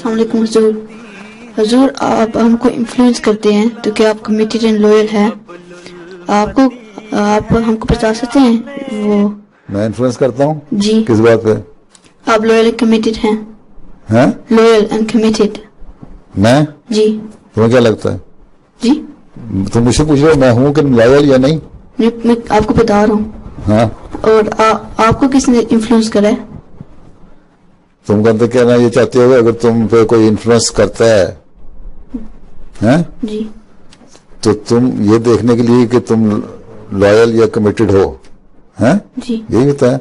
السلام علیکم حضور. حضور آپ ہم کو انفلوئنس کرتے ہیں تو کیا آپ کمیٹیڈ اینڈ لوئل ہیں؟ آپ ہم کو بتا سکتے ہیں وہ؟ میں انفلوئنس کرتا ہوں جی. کس بات پہ؟ آپ لوئل اینڈ کمیٹیڈ ہیں؟ ہیں لوئل اینڈ کمیٹیڈ. میں؟ جی. تمہیں کیا لگتا ہے؟ جی تم مجھ سے پوچھ رہے ہو میں ہوں کہ لائل یا نہیں؟ میں آپ کو بتا رہا ہوں. ہاں. اور آپ کو کس نے انفلوئنس کرا ہے؟ تم کہتے کہنا یہ چاہتے ہو اگر تم پہ کوئی انفلوئنس کرتا ہے ہیں جی تو تم یہ دیکھنے کے لیے کہ تم لائل یا کمیٹڈ ہو ہیں؟ جی. یہی ہوتا ہے.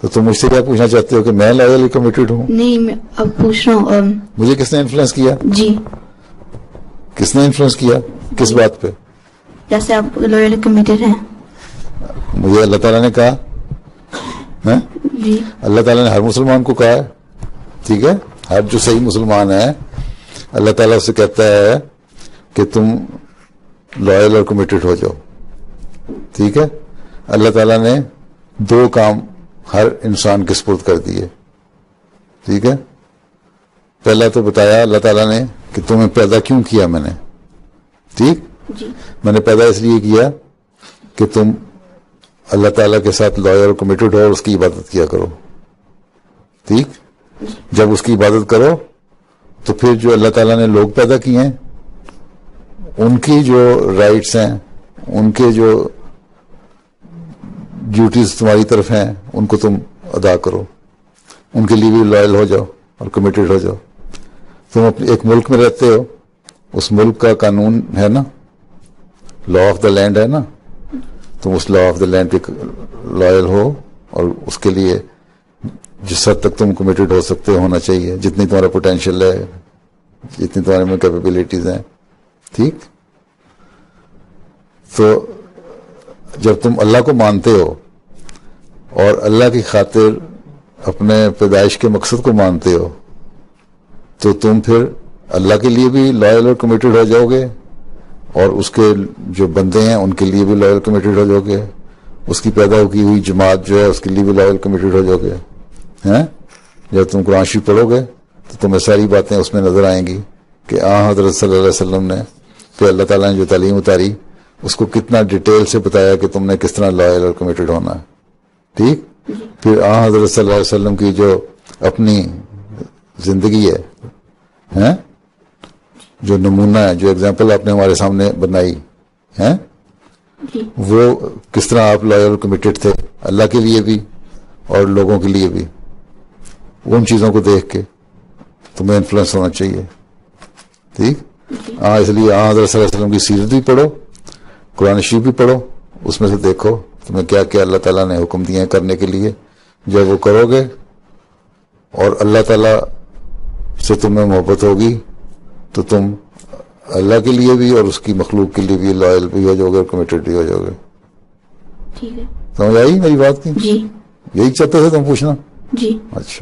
تو تم مجھ سے کیا پوچھنا چاہتے ہو کہ میں لائل یا کمیٹڈ ہوں؟ نہیں میں اب پوچھ رہا ہوں. مجھے کس نے انفلوئنس کیا؟ جی. کس نے انفلوئنس کیا کس بات پہ؟ جیسے آپ لوئل کمیٹیڈ ہیں. مجھے اللہ تعالیٰ نے کہا ہیں؟ جی. اللہ تعالیٰ نے ہر مسلمان کو کہا ہے ٹھیک ہے. ہر جو صحیح مسلمان ہے اللہ تعالیٰ اسے کہتا ہے کہ تم لائل اور کمیٹڈ ہو جاؤ ٹھیک ہے. اللہ تعالیٰ نے 2 کام ہر انسان کے سپرد کر دیے ٹھیک ہے. پہلا تو بتایا اللہ تعالیٰ نے کہ تمہیں پیدا کیوں کیا میں نے ٹھیک. جی. میں نے پیدا اس لیے کیا کہ تم اللہ تعالیٰ کے ساتھ لائل اور کمیٹڈ ہو اور اس کی عبادت کیا کرو ٹھیک. جب اس کی عبادت کرو تو پھر جو اللہ تعالیٰ نے لوگ پیدا کیے ہیں ان کی جو رائٹس ہیں ان کے جو ڈیوٹیز تمہاری طرف ہیں ان کو تم ادا کرو. ان کے لیے بھی لائل ہو جاؤ اور کمیٹڈ ہو جاؤ. تم ایک ملک میں رہتے ہو اس ملک کا قانون ہے نا لا آف دا لینڈ ہے نا. تم اس لا آف دا لینڈ پہ لائل ہو اور اس کے لیے جس حد تک تم کمیٹڈ ہو سکتے ہونا چاہیے جتنی تمہارا پوٹینشیل ہے جتنی تمہارے میں کیپیبلٹیز ہیں ٹھیک. تو جب تم اللہ کو مانتے ہو اور اللہ کی خاطر اپنے پیدائش کے مقصد کو مانتے ہو تو تم پھر اللہ کے لیے بھی لائل اور کمیٹڈ ہو جاؤ گے اور اس کے جو بندے ہیں ان کے لیے بھی لائل کمیٹڈ ہو جاؤ گے. اس کی پیدا کی ہوئی جماعت جو ہے اس کے لیے بھی لائل کمیٹڈ ہو جاؤ گے ہیں. جب تم قرآن شریف پڑھو گے تو تمہیں ساری باتیں اس میں نظر آئیں گی کہ حضرت صلی اللہ علیہ وسلم نے پھر اللہ تعالیٰ نے جو تعلیم اتاری اس کو کتنا ڈیٹیل سے بتایا کہ تم نے کس طرح لائل اور کمیٹڈ ہونا ہے ٹھیک. پھر حضرت صلی اللہ علیہ وسلم کی جو اپنی زندگی ہے جو نمونہ ہے جو اگزامپل آپ نے ہمارے سامنے بنائی ہے وہ کس طرح آپ لائل اور کمیٹڈ تھے اللہ کے لیے بھی اور لوگوں کے لیے بھی. ان چیزوں کو دیکھ کے تمہیں انفلوئنس ہونا چاہیے ٹھیک. اس لیے حضرت صلی اللہ علیہ وسلم کی سیرت بھی پڑھو قرآن شریف بھی پڑھو اس میں سے دیکھو تمہیں کیا کیا اللہ تعالیٰ نے حکم دیے ہیں کرنے کے لیے. جب وہ کرو گے اور اللہ تعالیٰ سے تمہیں محبت ہوگی تو تم اللہ کے لیے بھی اور اس کی مخلوق کے لیے بھی لائل بھی ہو جاؤ گے اور کمیٹڈ بھی ہو جاؤ گے ٹھیک ہے. سمجھ آئی میری بات کی؟ جی. یہی چاہتے تھے تم پوچھنا؟ جی. اچھا.